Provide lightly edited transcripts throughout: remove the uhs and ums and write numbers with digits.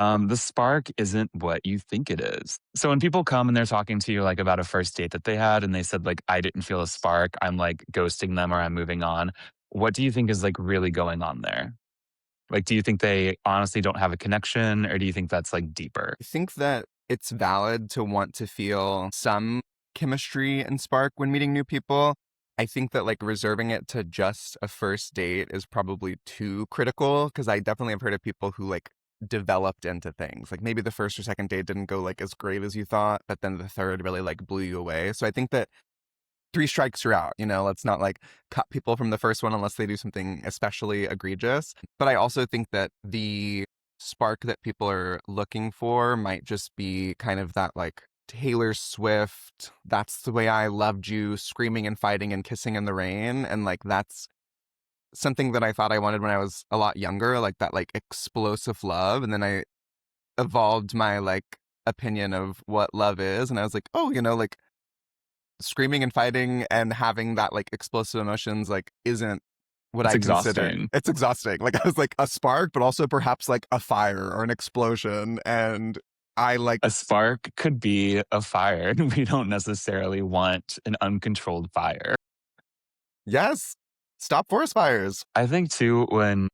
The spark isn't what you think it is. So when people come and they're talking to you like about a first date that they had and they said like I didn't feel a spark, I'm like ghosting them or I'm moving on. What do you think is like really going on there? Like do you think they honestly don't have a connection or do you think that's like deeper? I think that it's valid to want to feel some chemistry and spark when meeting new people. I think that like reserving it to just a first date is probably too critical because I definitely have heard of people who like developed into things. Like maybe the first or second date didn't go like as great as you thought, but then the third really like blew you away. So I think that three strikes you're out, let's not like cut people from the first one unless they do something especially egregious. But I also think that the spark that people are looking for might just be kind of that like Taylor Swift, that's the way I loved you, screaming and fighting and kissing in the rain. And like that's something that I thought I wanted when I was a lot younger, like that like explosive love. And then I evolved my like opinion of what love is. And I was like, oh, like screaming and fighting and having that like explosive emotions like isn't what It's I consider. exhausting. It's exhausting. Like I was like a spark, but also perhaps like a fire or an explosion. And I like, A spark could be a fire. We don't necessarily want an uncontrolled fire. yes, stop forest fires. I think too, when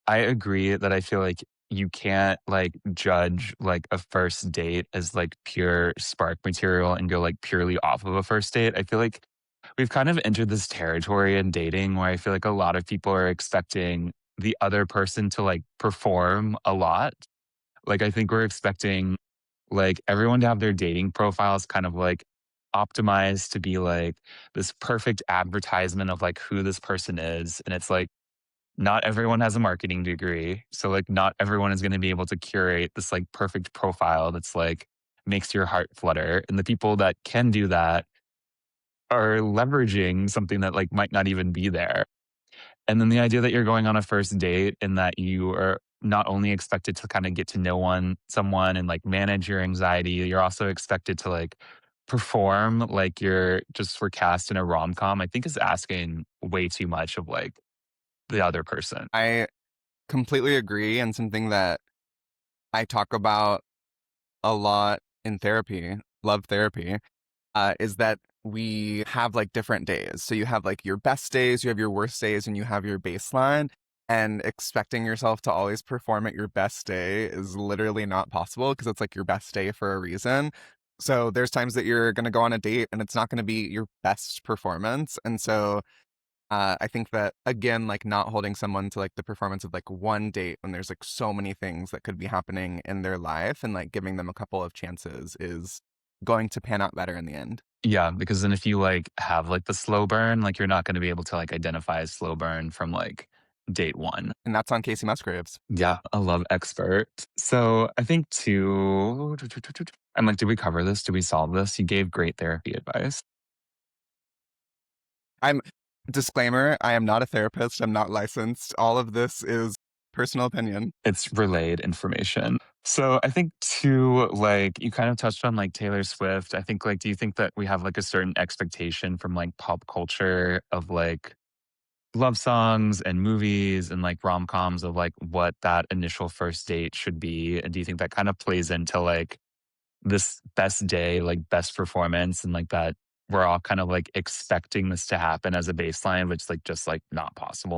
I agree that I feel like you can't like judge like a first date as like pure spark material and go like purely off of a first date. I feel like we've kind of entered this territory in dating where I feel like a lot of people are expecting the other person to like perform a lot. Like I think we're expecting like everyone to have their dating profiles kind of like optimized to be like this perfect advertisement of like who this person is. And it's like not everyone has a marketing degree. So like not everyone is going to be able to curate this like perfect profile that's like makes your heart flutter. And the people that can do that are leveraging something that like might not even be there. And then the idea that you're going on a first date and that you are not only expected to kind of get to know someone and like manage your anxiety, you're also expected to like perform like you're just were cast in a rom-com, I think is asking way too much of like the other person. I completely agree. And something that I talk about a lot in therapy, love therapy, is that we have like different days. So you have like your best days, you have your worst days, and you have your baseline. And expecting yourself to always perform at your best day is literally not possible because it's like your best day for a reason. So there's times that you're going to go on a date and it's not going to be your best performance. And so I think that again, like not holding someone to like the performance of like one date when there's like so many things that could be happening in their life and like giving them a couple of chances is going to pan out better in the end. Yeah, because then if you like have like the slow burn, like you're not going to be able to like identify a slow burn from like date one. And that's on Casey Musgraves. Yeah, a love expert. So I think too, I'm like, did we cover this? Did we solve this? You gave great therapy advice. I'm disclaimer, I am not a therapist. I'm not licensed. All of this is personal opinion. It's relayed information. So I think too, like you kind of touched on like Taylor Swift. I think like, do you think that we have like a certain expectation from like pop culture of like love songs and movies and like rom-coms of like what that initial first date should be? And do you think that kind of plays into like this best day, like best performance and like that we're all kind of like expecting this to happen as a baseline, which like just like not possible?